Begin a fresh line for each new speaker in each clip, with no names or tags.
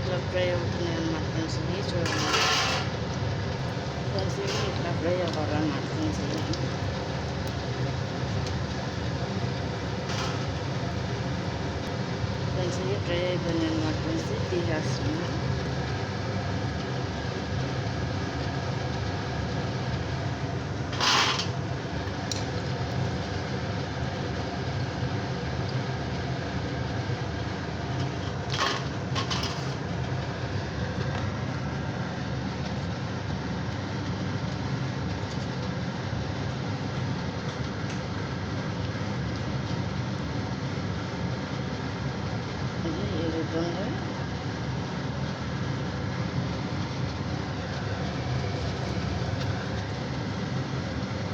ఇట్లా ఫ్రై అవుతున్నాయి అన్నమాట ఫ్రెండ్స్. ఇవి చూడండి ఫ్రెండ్స్, ఇవి ఇట్లా ఫ్రై అవ్వాలన్నమాట ఫ్రెండ్స్. ఇవి ఫ్రెండ్స్ ఇవి ఫ్రై అయిపోయినాయి అన్నమాట ఫ్రెండ్స్. తీసేస్తున్నాను. ఇది ఈ విధంగా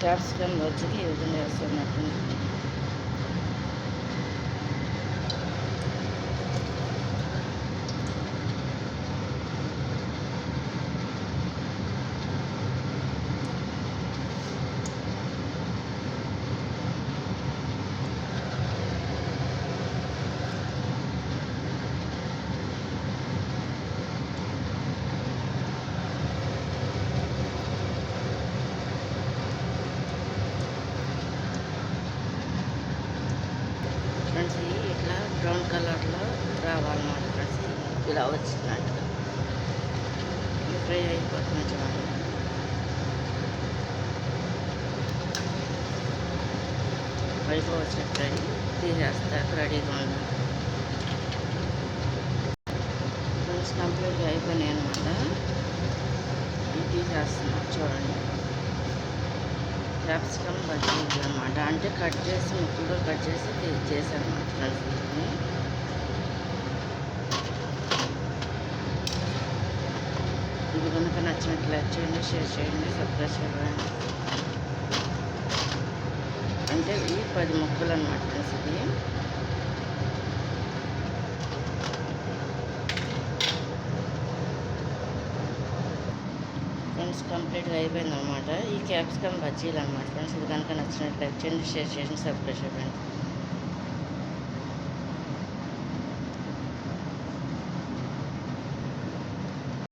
క్యాప్సికమ్ వచ్చి ఈ విధంగా వేస్తున్నట్టు. ఫ్రెండ్స్ ఇవి ఇట్లా బ్రౌన్ కలర్లో రావాలన్నమాట ఫ్రెండ్స్. ఇలా వచ్చినట్టుగా ఇది ఫ్రై అయిపోతుంది చూడండి. పైకి వచ్చినట్టు తీసేస్తారు రెడీగా ఉంది ఫ్రెండ్స్. కంప్లీట్గా అయిపోయినాయి అనమాట. ఇవి తీసేస్తున్నాం చూడండి. క్యాప్సికమ్ బజ్జీలు అనమాట. అంటే కట్ చేసి ముక్కలుగా కట్ చేసి చేశాను అనమాట ఫ్రెండ్స్. వీటిని ఇది కనుక నచ్చినట్లు లైక్ చేయండి, షేర్ చేయండి, సబ్స్క్రైబ్ చేయండి. అంటే ఇవి 10 ముక్కలు అనమాట ఫ్రెండ్స్. ఇది ఫ్రెండ్స్ కంప్లీట్గా అయిపోయింది అనమాట. ఈ క్యాప్సికమ్ బజ్జీలు అనమాట ఫ్రెండ్స్. ఇది కనుక నచ్చినట్లు లైక్ చేయండి, షేర్ చేయండి, సబ్స్క్రైబ్ చేయండి.